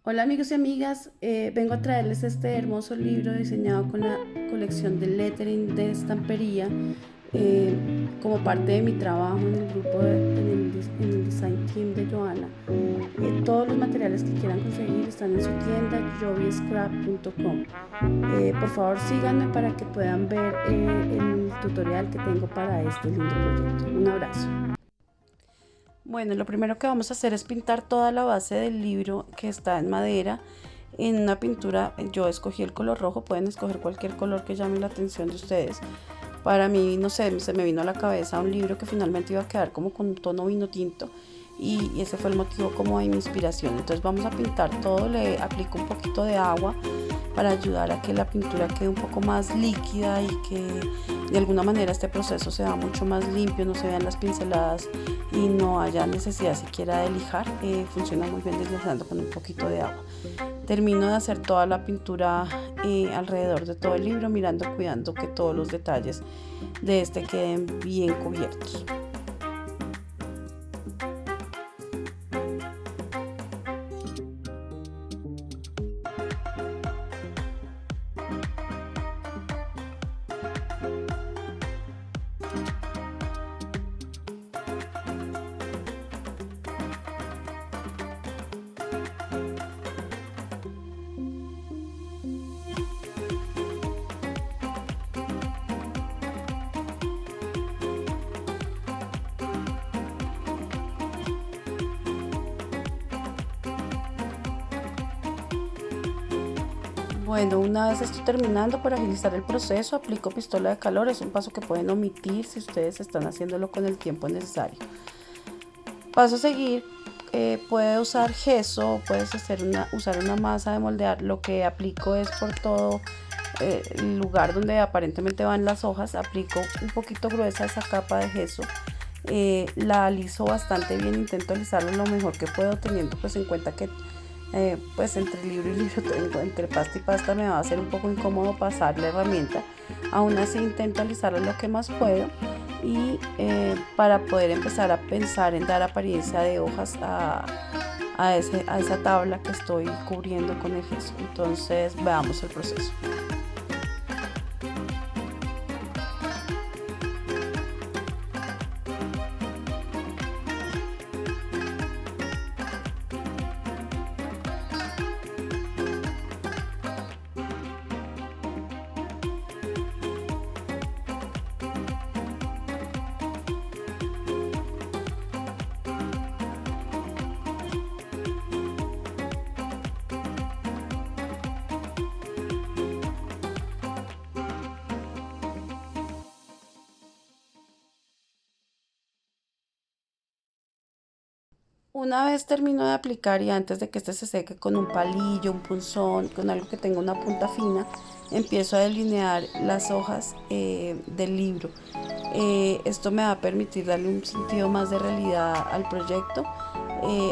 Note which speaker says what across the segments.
Speaker 1: Hola amigos y amigas, vengo a traerles este hermoso libro diseñado con la colección de lettering de estampería como parte de mi trabajo en el grupo en el design team de Joana. Todos los materiales que quieran conseguir están en su tienda joviescrap.com. Por favor síganme para que puedan ver el tutorial que tengo para este lindo proyecto. Un abrazo. Bueno, lo primero que vamos a hacer es pintar toda la base del libro que está en madera. En una pintura yo escogí el color rojo, pueden escoger cualquier color que llame la atención de ustedes. Para mí, no sé, se me vino a la cabeza un libro que finalmente iba a quedar como con un tono vino tinto y ese fue el motivo como de mi inspiración. Entonces vamos a pintar todo, le aplico un poquito de agua para ayudar a que la pintura quede un poco más líquida y que de alguna manera este proceso sea mucho más limpio, no se vean las pinceladas y no haya necesidad siquiera de lijar. Funciona muy bien deslizando con un poquito de agua. Termino de hacer toda la pintura alrededor de todo el libro, mirando, cuidando que todos los detalles de este queden bien cubiertos. Bueno, una vez estoy terminando, para agilizar el proceso, aplico pistola de calor. Es un paso que pueden omitir si ustedes están haciéndolo con el tiempo necesario. Paso a seguir, puede usar gesso, puedes usar una masa de moldear. Lo que aplico es por todo el lugar donde aparentemente van las hojas, aplico un poquito gruesa esa capa de gesso. La aliso bastante bien, intento alisarlo lo mejor que puedo, teniendo pues en cuenta que pues entre libro y libro tengo, entre pasta y pasta me va a ser un poco incómodo pasar la herramienta. Aún así intento alisarlo lo que más puedo y para poder empezar a pensar en dar apariencia de hojas a esa tabla que estoy cubriendo con el gesso. Entonces veamos el proceso. Una vez termino de aplicar y antes de que este se seque, con un palillo, un punzón, con algo que tenga una punta fina, empiezo a delinear las hojas del libro. Esto me va a permitir darle un sentido más de realidad al proyecto.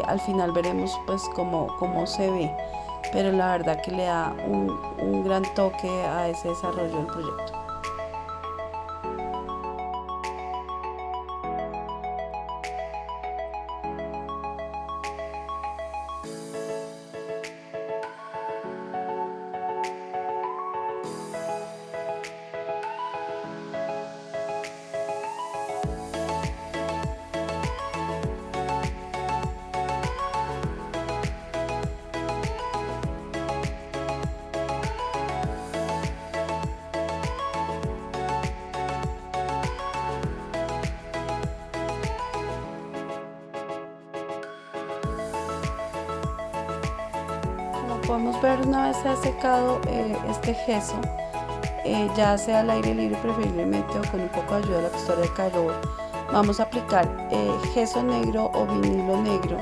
Speaker 1: Al final veremos pues cómo se ve, pero la verdad que le da un gran toque a ese desarrollo del proyecto. Como podemos ver, una vez se ha secado este gesso, ya sea al aire libre preferiblemente o con un poco de ayuda de la pistola de calor, vamos a aplicar gesso negro o vinilo negro.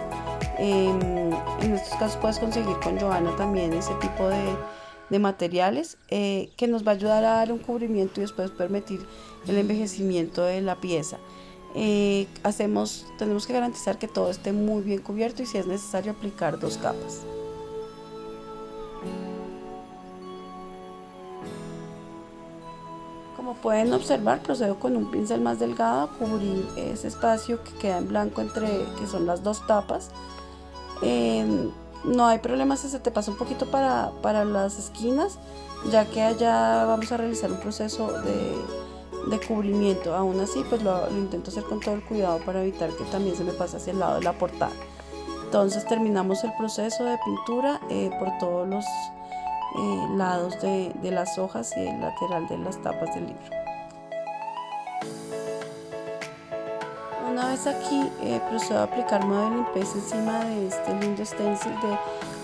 Speaker 1: En estos casos puedes conseguir con Joana también ese tipo de materiales que nos va a ayudar a dar un cubrimiento y después permitir el envejecimiento de la pieza. Tenemos que garantizar que todo esté muy bien cubierto y si es necesario aplicar dos capas. Como pueden observar, procedo con un pincel más delgado a cubrir ese espacio que queda en blanco entre que son las dos tapas. No hay problema si se te pasa un poquito para las esquinas, ya que allá vamos a realizar un proceso de cubrimiento. Aún así, pues lo intento hacer con todo el cuidado para evitar que también se me pase hacia el lado de la portada. Entonces terminamos el proceso de pintura por todos los lados de las hojas y el lateral de las tapas del libro. Una vez aquí procedo a aplicar Modeling Paste encima de este lindo stencil de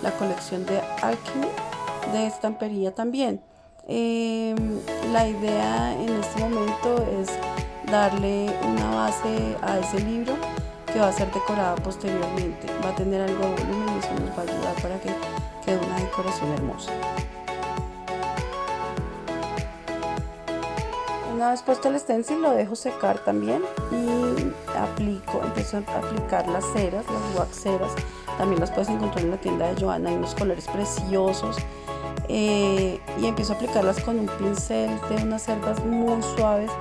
Speaker 1: la colección de Alchemy de estampería también. La idea en este momento es darle una base a ese libro que va a ser decorada posteriormente. Va a tener algo de volumen y eso nos va a ayudar para que quede una decoración hermosa. Una vez puesto el stencil lo dejo secar también y empiezo a aplicar las ceras, las wax ceras. También las puedes encontrar en la tienda de Johanna, hay unos colores preciosos. Y empiezo a aplicarlas con un pincel de unas cerdas muy suaves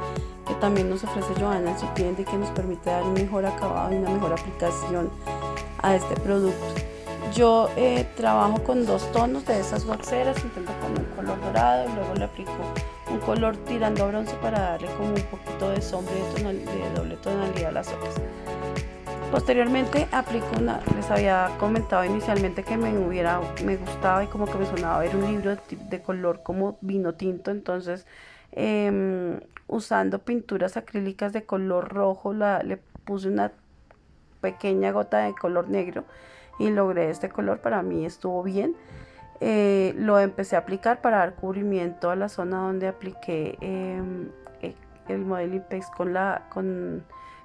Speaker 1: que también nos ofrece Johanna en su tienda y que nos permite dar un mejor acabado y una mejor aplicación a este producto. Yo trabajo con 2 tonos de esas waxeras, intento con un color dorado y luego le aplico un color tirando a bronce para darle como un poquito de sombra y de doble tonalidad a las hojas. Posteriormente aplico les había comentado inicialmente que me gustaba y como que me sonaba ver un libro de color como vino tinto, entonces usando pinturas acrílicas de color rojo le puse una pequeña gota de color negro y logré este color. Para mí estuvo bien. Lo empecé a aplicar para dar cubrimiento a la zona donde apliqué el Modeling Paste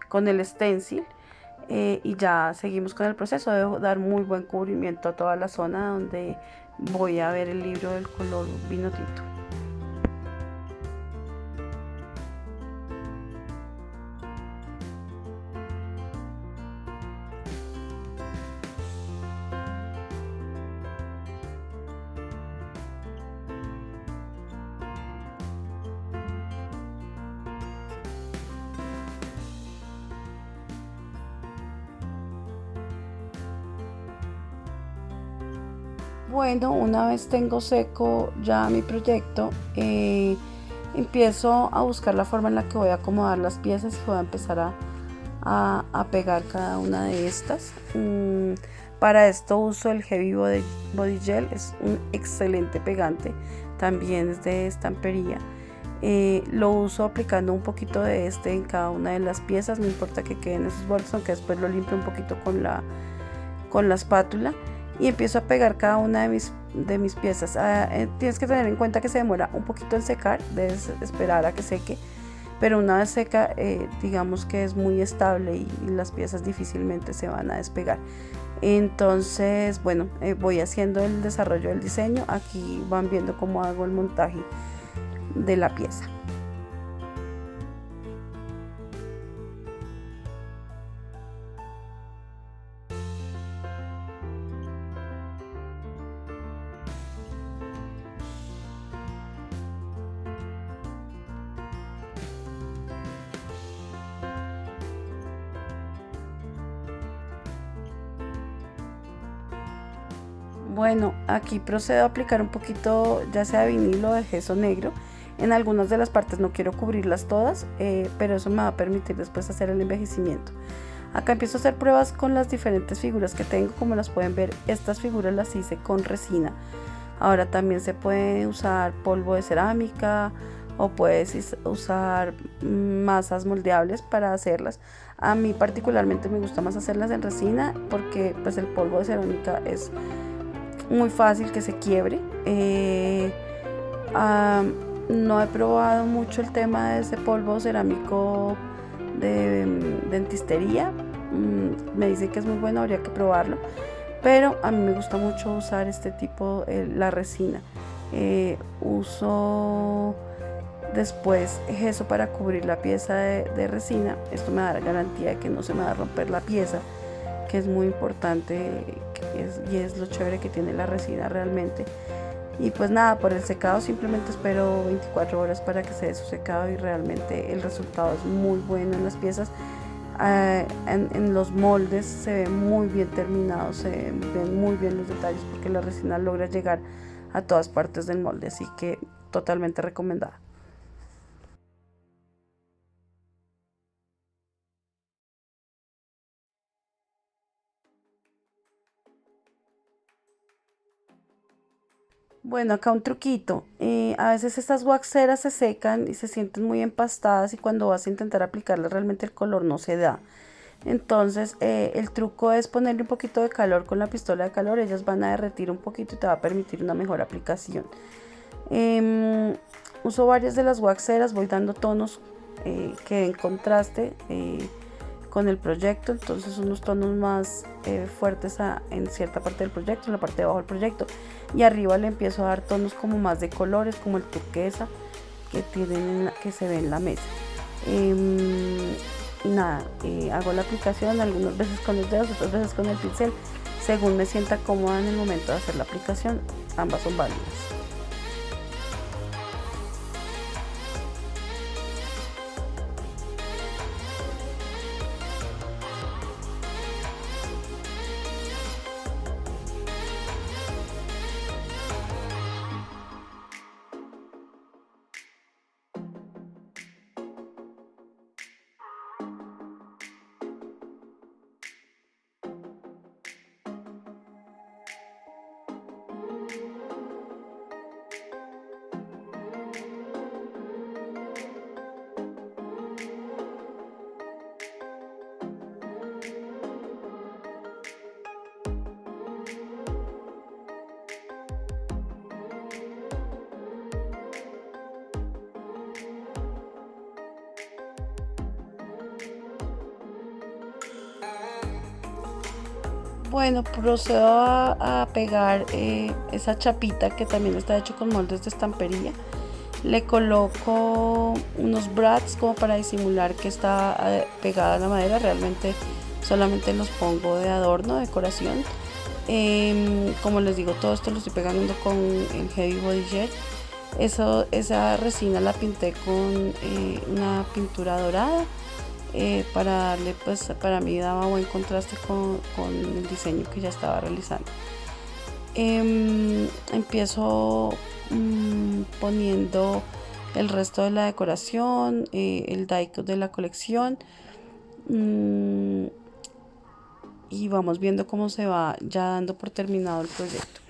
Speaker 1: con el stencil. Y ya seguimos con el proceso de dar muy buen cubrimiento a toda la zona donde voy a ver el libro del color vino tinto. Bueno, una vez tengo seco ya mi proyecto, empiezo a buscar la forma en la que voy a acomodar las piezas y voy a empezar a pegar cada una de estas. Para esto uso el Heavy Body Gel, es un excelente pegante, también es de estampería. Lo uso aplicando un poquito de este en cada una de las piezas, no importa que queden esos bordes, aunque después lo limpio un poquito con la espátula. Y empiezo a pegar cada una de mis piezas. Tienes que tener en cuenta que se demora un poquito en secar, debes esperar a que seque, pero una vez seca digamos que es muy estable y las piezas difícilmente se van a despegar. Entonces bueno, voy haciendo el desarrollo del diseño. Aquí van viendo cómo hago el montaje de la pieza. Bueno, aquí procedo a aplicar un poquito ya sea de vinilo o de gesso negro. En algunas de las partes no quiero cubrirlas todas, pero eso me va a permitir después hacer el envejecimiento. Acá empiezo a hacer pruebas con las diferentes figuras que tengo. Como las pueden ver, estas figuras las hice con resina. Ahora también se puede usar polvo de cerámica o puedes usar masas moldeables para hacerlas. A mí particularmente me gusta más hacerlas en resina porque pues el polvo de cerámica es muy fácil que se quiebre. No he probado mucho el tema de ese polvo cerámico de dentistería. Me dicen que es muy bueno, habría que probarlo, pero a mí me gusta mucho usar este tipo, la resina. Uso después gesso para cubrir la pieza de resina. Esto me da la garantía de que no se me va a romper la pieza, que es muy importante y es lo chévere que tiene la resina realmente. Y pues nada, por el secado simplemente espero 24 horas para que se dé su secado y realmente el resultado es muy bueno en las piezas. En los moldes se ve muy bien terminado, se ven muy bien los detalles porque la resina logra llegar a todas partes del molde, así que totalmente recomendada. Bueno, acá un truquito. A veces estas waxeras se secan y se sienten muy empastadas y cuando vas a intentar aplicarle realmente el color no se da. Entonces el truco es ponerle un poquito de calor con la pistola de calor. Ellas van a derretir un poquito y te va a permitir una mejor aplicación. Uso varias de las waxeras, voy dando tonos que den contraste con el proyecto, entonces unos tonos más fuertes en cierta parte del proyecto, en la parte de abajo del proyecto, y arriba le empiezo a dar tonos como más de colores, como el turquesa que se ve en la mesa. Nada, hago la aplicación algunas veces con los dedos, otras veces con el pincel, según me sienta cómoda en el momento de hacer la aplicación. Ambas son válidas. Bueno, procedo a pegar esa chapita que también está hecho con moldes de estampería. Le coloco unos brads como para disimular que está pegada a la madera. Realmente solamente los pongo de adorno, decoración. Como les digo, todo esto lo estoy pegando con el Heavy Body Gel. Esa resina la pinté con una pintura dorada. Para darle, pues para mí daba buen contraste con el diseño que ya estaba realizando. Empiezo poniendo el resto de la decoración, el die-cut de la colección, y vamos viendo cómo se va ya dando por terminado el proyecto.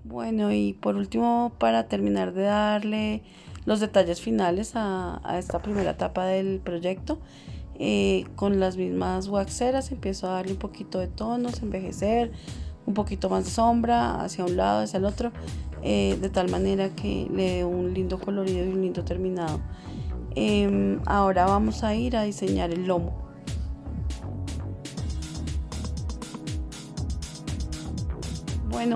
Speaker 1: Bueno, y por último, para terminar de darle los detalles finales a esta primera etapa del proyecto, con las mismas waxeras empiezo a darle un poquito de tonos, envejecer, un poquito más de sombra hacia un lado, hacia el otro, de tal manera que le dé un lindo colorido y un lindo terminado. Ahora vamos a ir a diseñar el lomo. Bueno,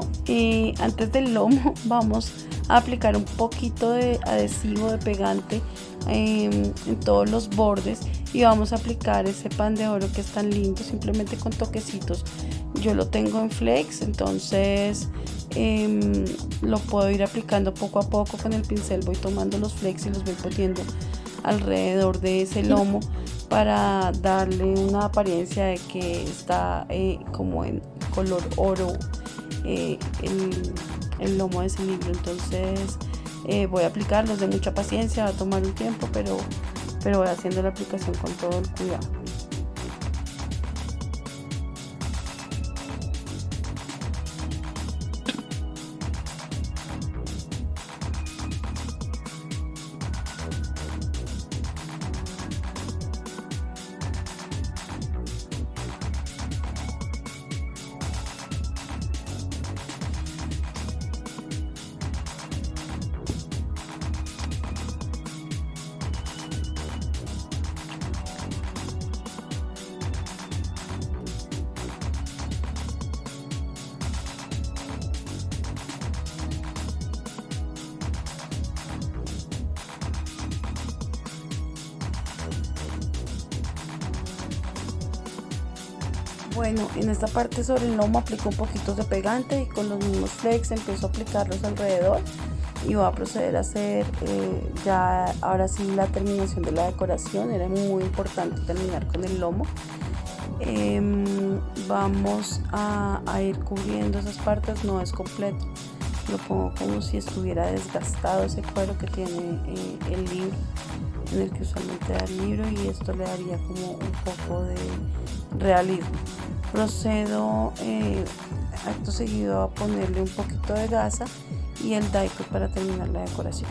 Speaker 1: antes del lomo vamos a aplicar un poquito de adhesivo de pegante en todos los bordes y vamos a aplicar ese pan de oro que es tan lindo simplemente con toquecitos. Yo lo tengo en flex, entonces lo puedo ir aplicando poco a poco con el pincel. Voy tomando los flex y los voy poniendo alrededor de ese lomo para darle una apariencia de que está como en color oro. El lomo de ese libro. Entonces voy a aplicarlos de mucha paciencia, va a tomar un tiempo, pero voy haciendo la aplicación con todo el cuidado. Bueno, en esta parte sobre el lomo aplico un poquito de pegante y con los mismos flakes empiezo a aplicarlos alrededor y voy a proceder a hacer ya ahora sí la terminación de la decoración. Era muy importante terminar con el lomo. Vamos a ir cubriendo esas partes, no es completo, lo pongo como si estuviera desgastado ese cuero que tiene el libro, en el que usualmente da el libro, y esto le daría como un poco de realismo. Procedo acto seguido a ponerle un poquito de gasa y el die cut para terminar la decoración.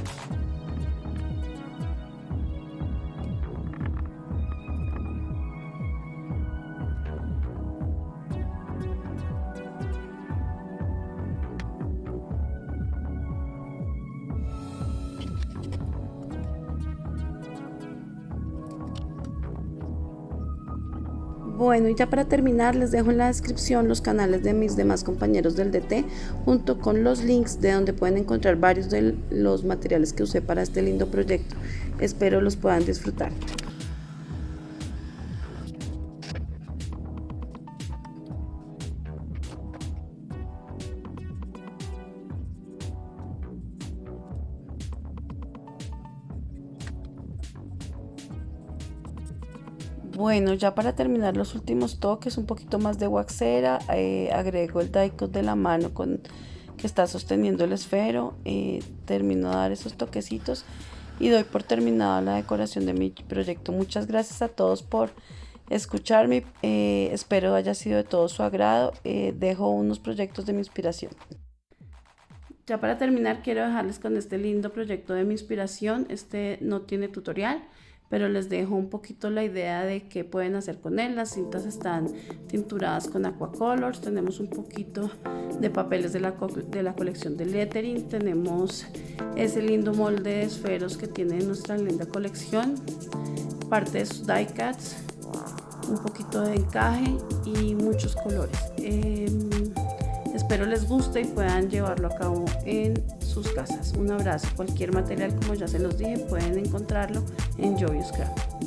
Speaker 1: Bueno, y ya para terminar les dejo en la descripción los canales de mis demás compañeros del DT junto con los links de donde pueden encontrar varios de los materiales que usé para este lindo proyecto. Espero los puedan disfrutar. Bueno, ya para terminar los últimos toques, un poquito más de waxera, agrego el die cut de la mano que está sosteniendo el esfero, termino de dar esos toquecitos y doy por terminada la decoración de mi proyecto. Muchas gracias a todos por escucharme, espero haya sido de todo su agrado. Dejo unos proyectos de mi inspiración. Ya para terminar quiero dejarles con este lindo proyecto de mi inspiración. Este no tiene tutorial, pero les dejo un poquito la idea de qué pueden hacer con él. Las cintas están tinturadas con Aquacolors, tenemos un poquito de papeles de la colección de Lettering, tenemos ese lindo molde de esferos que tiene nuestra linda colección, parte de sus die cuts, un poquito de encaje y muchos colores. Espero les guste y puedan llevarlo a cabo en sus casas. Un abrazo. Cualquier material, como ya se los dije, pueden encontrarlo en Joyous Craft.